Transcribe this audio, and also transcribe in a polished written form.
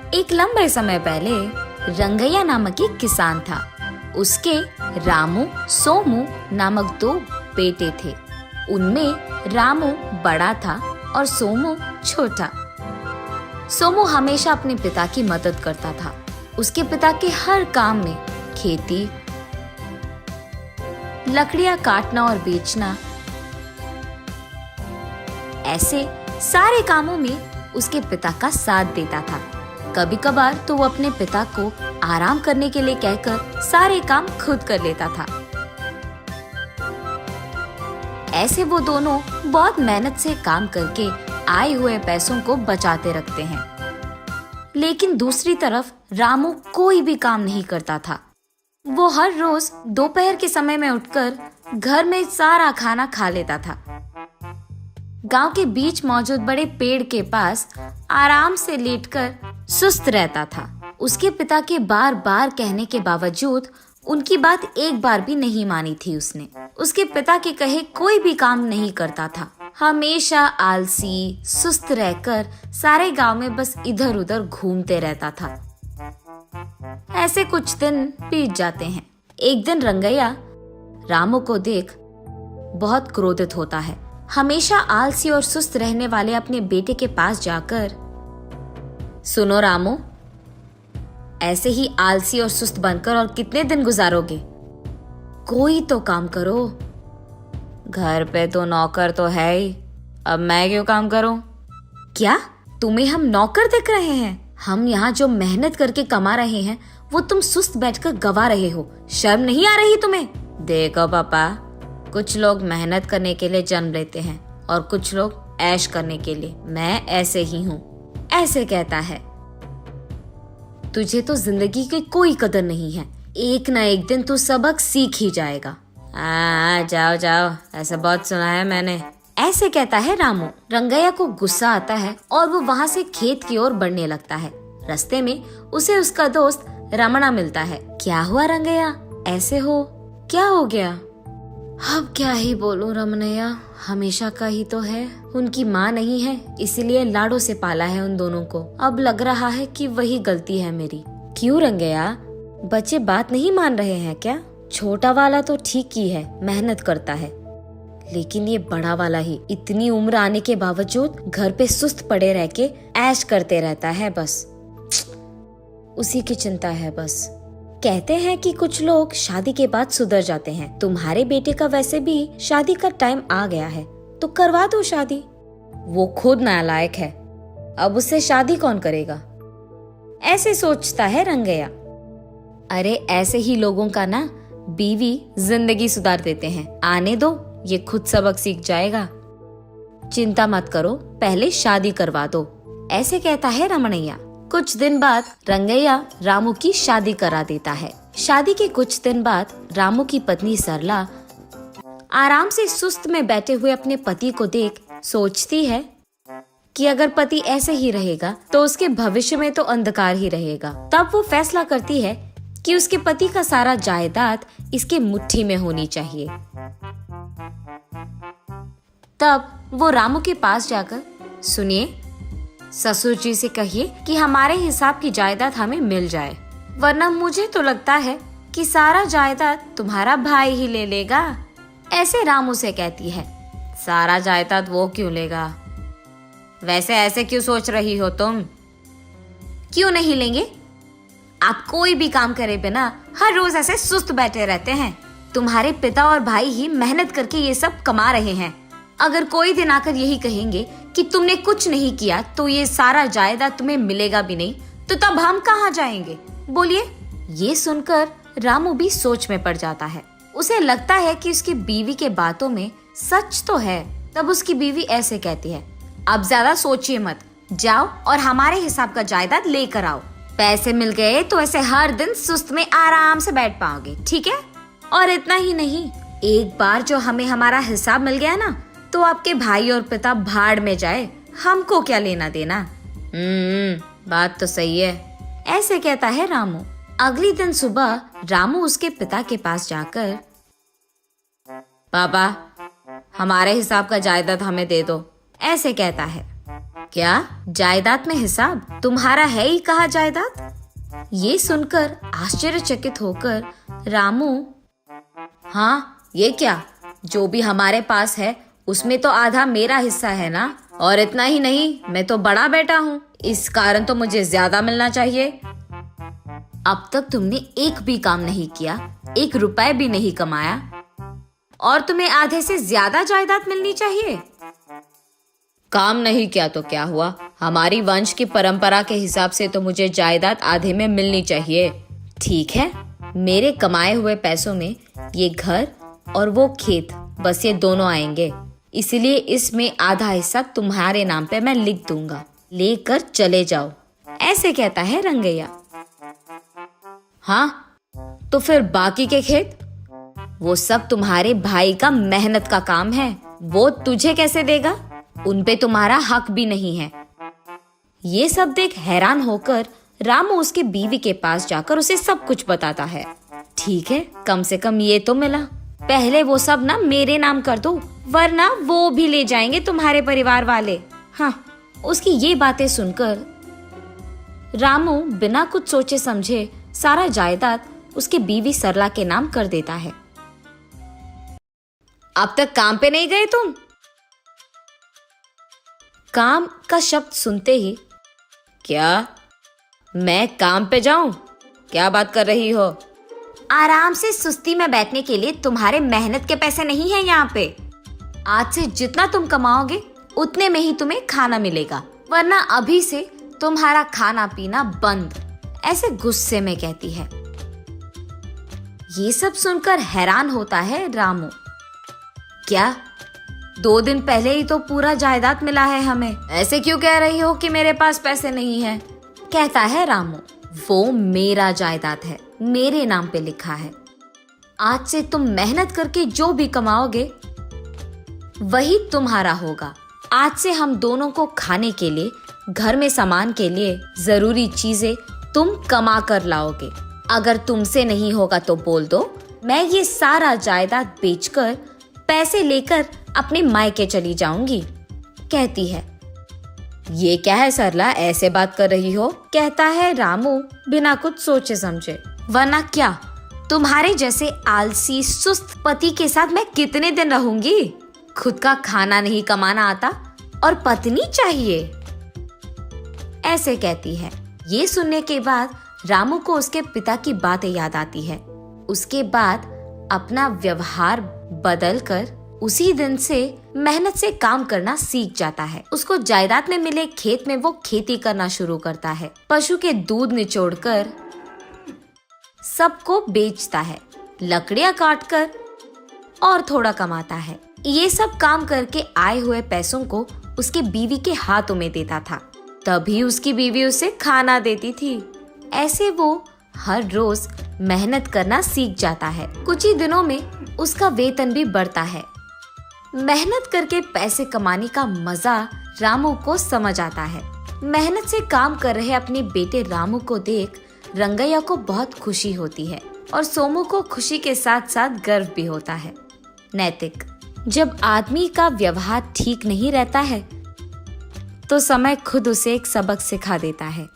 एक लंबे समय पहले रंगैया नामक एक किसान था। उसके रामू सोमू नामक दो बेटे थे। उनमें रामू बड़ा था और सोमू छोटा। सोमू हमेशा अपने पिता की मदद करता था। उसके पिता के हर काम में खेती, लकड़ियां काटना और बेचना, ऐसे सारे कामों में उसके पिता का साथ देता था। कभी कभार तो वो अपने पिता को आराम करने के लिए कहकर सारे काम खुद कर लेता था। ऐसे वो दोनों बहुत मेहनत से काम करके आए हुए पैसों को बचाते रखते हैं। लेकिन दूसरी तरफ रामू कोई भी काम नहीं करता था। वो हर रोज दोपहर के समय में उठकर घर में सारा खाना खा लेता था। गांव के बीच मौजूद बड़े पेड़ के पास आराम से लेटकर सुस्त रहता था। उसके पिता के बार बार कहने के बावजूद उनकी बात एक बार भी नहीं मानी थी उसने। उसके पिता के कहे कोई भी काम नहीं करता था। हमेशा आलसी सुस्त रहकर सारे गांव में बस इधर उधर घूमते रहता था। ऐसे कुछ दिन बीत जाते हैं। एक दिन रंगैया रामू को देख बहुत क्रोधित होता है। हमेशा आलसी और सुस्त रहने वाले अपने बेटे के पास जाकर, सुनो रामू, ऐसे ही आलसी और सुस्त बनकर और कितने दिन गुजारोगे? कोई तो काम करो। घर पे तो नौकर तो है ही, अब मैं क्यों काम करूं? क्या तुम्हें हम नौकर दिख रहे हैं? हम यहाँ जो मेहनत करके कमा रहे हैं वो तुम सुस्त बैठकर गवा रहे हो। शर्म नहीं आ रही तुम्हें? देखो पापा, कुछ लोग मेहनत करने के लिए जन्म लेते हैं और कुछ लोग ऐश करने के लिए। मैं ऐसे ही हूँ। ऐसे कहता है। तुझे तो जिंदगी की कोई कदर नहीं है। एक ना एक दिन तू सबक सीख ही जाएगा। जाओ जाओ, ऐसा बहुत सुना है मैंने। ऐसे कहता है रामू। रंगैया को गुस्सा आता है और वो वहाँ से खेत की ओर बढ़ने लगता है। रास्ते में उसे उसका दोस्त रमणा मिलता है। क्या हुआ रंगैया, ऐसे हो? क्या हो गया? अब क्या ही बोलूं रमणैया, हमेशा का ही तो है। उनकी माँ नहीं है इसलिए लाडों से पाला है उन दोनों को। अब लग रहा है कि वही गलती है मेरी। क्यों रंगैया, बच्चे बात नहीं मान रहे हैं क्या? छोटा वाला तो ठीक ही है, मेहनत करता है, लेकिन ये बड़ा वाला ही इतनी उम्र आने के बावजूद घर पे सुस्त पड़े रह के ऐश करते रहता है। बस उसी की चिंता है बस। कहते हैं कि कुछ लोग शादी के बाद सुधर जाते हैं। तुम्हारे बेटे का वैसे भी शादी का टाइम आ गया है, तो करवा दो शादी। वो खुद नालायक है, अब उससे शादी कौन करेगा? ऐसे सोचता है रंगैया। अरे ऐसे ही लोगों का ना बीवी जिंदगी सुधार देते हैं। आने दो, ये खुद सबक सीख जाएगा। चिंता मत करो, पहले शादी करवा दो। ऐसे कहता है रमणैया। कुछ दिन बाद रंगैया रामू की शादी करा देता है। शादी के कुछ दिन बाद रामू की पत्नी सरला आराम से सुस्त में बैठे हुए अपने पति को देख सोचती है कि अगर पति ऐसे ही रहेगा तो उसके भविष्य में तो अंधकार ही रहेगा। तब वो फैसला करती है कि उसके पति का सारा जायदाद इसके मुट्ठी में होनी चाहिए। तब वो रामू के पास जाकर, सुनिए, ससुर जी से कहिए कि हमारे हिसाब की जायदाद हमें मिल जाए, वरना मुझे तो लगता है कि सारा जायदाद तुम्हारा भाई ही ले लेगा। ऐसे रामू से कहती है। सारा जायदाद वो क्यों लेगा? वैसे ऐसे क्यों सोच रही हो तुम? क्यों नहीं लेंगे? आप कोई भी काम करे बिना हर रोज ऐसे सुस्त बैठे रहते हैं। तुम्हारे पिता और भाई ही मेहनत करके ये सब कमा रहे हैं। अगर कोई दिन आकर यही कहेंगे कि तुमने कुछ नहीं किया तो ये सारा जायदाद तुम्हें मिलेगा भी नहीं, तो तब हम कहाँ जाएंगे? बोलिए। ये सुनकर रामू भी सोच में पड़ जाता है। उसे लगता है कि उसकी बीवी के बातों में सच तो है। तब उसकी बीवी ऐसे कहती है, अब ज्यादा सोचिए मत, जाओ और हमारे हिसाब का जायदाद लेकर आओ। पैसे मिल गए तो ऐसे हर दिन सुस्त में आराम से बैठ पाओगे, ठीक है? और इतना ही नहीं, एक बार जो हमें हमारा हिसाब मिल गया ना, तो आपके भाई और पिता भाड़ में जाए, हमको क्या लेना देना। बात तो सही है। ऐसे कहता है रामू। अगले दिन सुबह रामू उसके पिता के पास जाकर, पापा, हमारे हिसाब का जायदाद हमें दे दो, ऐसे कहता है। क्या जायदाद में हिसाब? तुम्हारा है ही कहाँ जायदाद? ये सुनकर आश्चर्यचकित होकर रामू, हाँ ये क्या, जो भी हमारे पास है उसमें तो आधा मेरा हिस्सा है ना, और इतना ही नहीं, मैं तो बड़ा बेटा हूँ, इस कारण तो मुझे ज्यादा मिलना चाहिए। अब तक तुमने एक भी काम नहीं किया, 1 रुपए भी नहीं कमाया, और तुम्हें आधे से ज्यादा जायदाद मिलनी चाहिए। काम नहीं किया तो क्या हुआ, हमारी वंश की परंपरा के हिसाब से तो मुझे जायदाद आधे में मिलनी चाहिए। ठीक है, मेरे कमाए हुए पैसों में ये घर और वो खेत, बस ये दोनों आएंगे, इसलिए इसमें आधा हिस्सा तुम्हारे नाम पे मैं लिख दूंगा, लेकर चले जाओ, ऐसे कहता है रंगैया। हाँ, तो फिर बाकी के खेत? वो सब तुम्हारे भाई का मेहनत का काम है, वो तुझे कैसे देगा? उन पे तुम्हारा हक भी नहीं है। ये सब देख हैरान होकर रामू उसके बीवी के पास जाकर उसे सब कुछ बताता है। ठीक है, कम से कम ये तो मिला, पहले वो सब ना मेरे नाम कर दो, वरना वो भी ले जाएंगे तुम्हारे परिवार वाले। हाँ, उसकी ये बातें सुनकर रामू बिना कुछ सोचे समझे सारा जायदाद उसके बीवी सरला के नाम कर देता है। अब तक काम पे नहीं गए तुम? काम का शब्द सुनते ही, क्या मैं काम पे जाऊं? क्या बात कर रही हो? आराम से सुस्ती में बैठने के लिए तुम्हारे मेहनत के पैसे नहीं हैं यहाँ पे। आज से जितना तुम कमाओगे उतने में ही तुम्हें खाना मिलेगा, वरना अभी से तुम्हारा खाना पीना बंद, ऐसे गुस्से में कहती है। ये सब सुनकर हैरान होता है रामू। क्या 2 दिन पहले ही तो पूरा जायदाद मिला है हमें, ऐसे क्यों कह रही हो कि मेरे पास पैसे नहीं है? कहता है रामू, वो मेरा जायदाद है, मेरे नाम पे लिखा है। आज से तुम मेहनत करके जो भी कमाओगे वही तुम्हारा होगा। आज से हम दोनों को खाने के लिए, घर में सामान के लिए जरूरी चीजें तुम कमा कर लाओगे। अगर तुमसे नहीं होगा तो बोल दो, मैं ये सारा जायदाद बेचकर पैसे लेकर अपने मायके चली जाऊंगी, कहती है। ये क्या है सरला, ऐसे बात कर रही हो? कहता है रामू बिना कुछ सोचे समझे। वरना क्या, तुम्हारे जैसे आलसी सुस्त पति के साथ मैं कितने दिन रहूंगी? खुद का खाना नहीं कमाना आता और पत्नी चाहिए, ऐसे कहती है। ये सुनने के बाद रामू को उसके पिता की बातें याद आती है। उसके बाद अपना व्यवहार बदलकर उसी दिन से मेहनत से काम करना सीख जाता है। उसको जायदाद में मिले खेत में वो खेती करना शुरू करता है। पशु के दूध निचोड़कर सबको बेचता है, लकड़ियां काटकर और थोड़ा कमाता है। ये सब काम करके आए हुए पैसों को उसके बीवी के हाथों में देता था, तभी उसकी बीवी उसे खाना देती थी। ऐसे वो हर रोज मेहनत करना सीख जाता है। कुछ ही दिनों में उसका वेतन भी बढ़ता है। मेहनत करके पैसे कमाने का मजा रामू को समझ आता है। मेहनत से काम कर रहे अपने बेटे रामू को देख रंगैया को बहुत खुशी होती है और सोमू को खुशी के साथ साथ गर्व भी होता है। नैतिक, जब आदमी का व्यवहार ठीक नहीं रहता है तो समय खुद उसे एक सबक सिखा देता है।